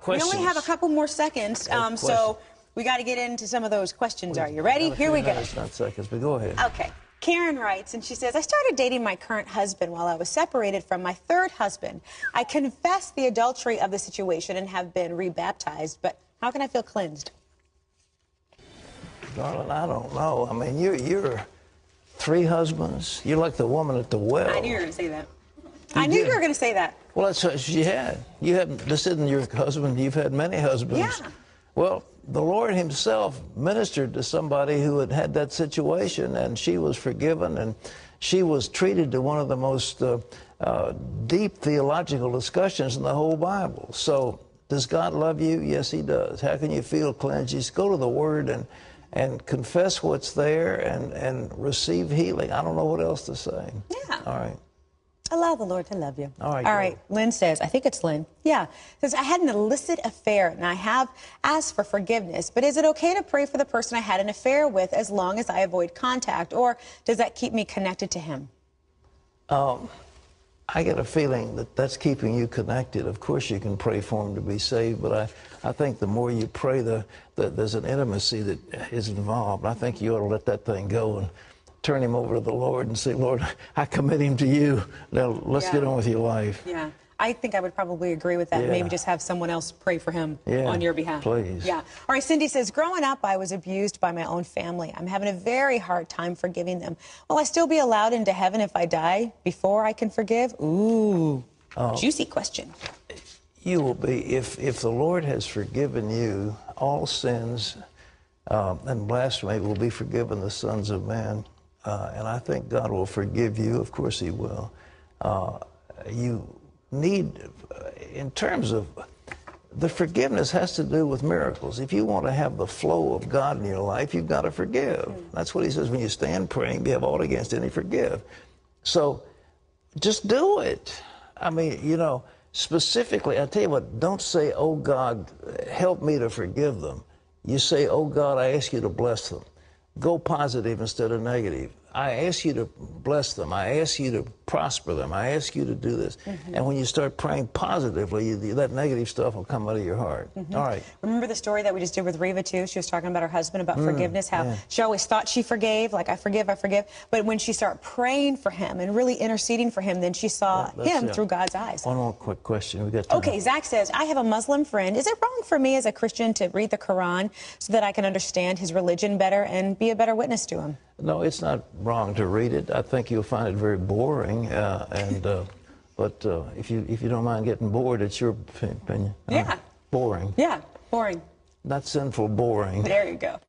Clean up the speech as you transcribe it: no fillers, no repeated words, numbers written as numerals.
We only have a couple more seconds, so we got to get into some of those questions. Are you ready? Here we go. It's not seconds, but go ahead. Okay. Karen writes, and she says, I started dating my current husband while I was separated from my third husband. I confess the adultery of the situation and have been rebaptized, but how can I feel cleansed? Darling, I don't know. I mean, you're 3 husbands. You're like the woman at the well. I knew you were going to say that. I knew you were going to say that. Well, that's what she had. You haven't. This isn't your husband. You've had many husbands. Yeah. Well, the Lord himself ministered to somebody who had had that situation, and she was forgiven, and she was treated to one of the most deep theological discussions in the whole Bible. So, does God love you? Yes, he does. How can you feel cleansed? Just go to the Word and confess what's there and receive healing. I don't know what else to say. Yeah. All right. Allow the Lord to love you. All right. All right. Lynn says, I think it's Lynn. Yeah. Says, I had an illicit affair and I have asked for forgiveness, but is it okay to pray for the person I had an affair with as long as I avoid contact, or does that keep me connected to him? I get a feeling that that's keeping you connected. Of course, you can pray for him to be saved, but I think the more you pray, there's an intimacy that is involved. I think you ought to let that thing go and turn him over to the Lord and say, Lord, I commit him to you. Now, let's get on with your life. Yeah. I think I would probably agree with that. Yeah. Maybe just have someone else pray for him on your behalf. Please. Yeah. All right, Cindy says, growing up, I was abused by my own family. I'm having a very hard time forgiving them. Will I still be allowed into heaven if I die before I can forgive? Ooh, juicy question. You will be, if the Lord has forgiven you, all sins and blasphemy will be forgiven the sons of men. And I think God will forgive you. Of course he will. You need, in terms of, the forgiveness has to do with miracles. If you want to have the flow of God in your life, you've got to forgive. That's what he says, when you stand praying, you have aught against any, forgive. So just do it. I mean, you know, specifically, I tell you what, don't say, oh God, help me to forgive them. You say, oh God, I ask you to bless them. Go positive instead of negative. I ask you to bless them. I ask you to prosper them. I ask you to do this. And when you start praying positively, that negative stuff will come out of your heart. All right. Remember the story that we just did with Reva, too? She was talking about her husband, about forgiveness, how she always thought she forgave, like, I forgive, I forgive. But when she started praying for him and really interceding for him, then she saw him through God's eyes. One more quick question. We got time. Okay, Zach says, I have a Muslim friend. Is it wrong for me as a Christian to read the Koran so that I can understand his religion better and be a better witness to him? No, it's not wrong to read it. I think you'll find it very boring, but if you don't mind getting bored, it's your opinion. Yeah. Boring. Yeah, boring. Not sinful, boring. There you go.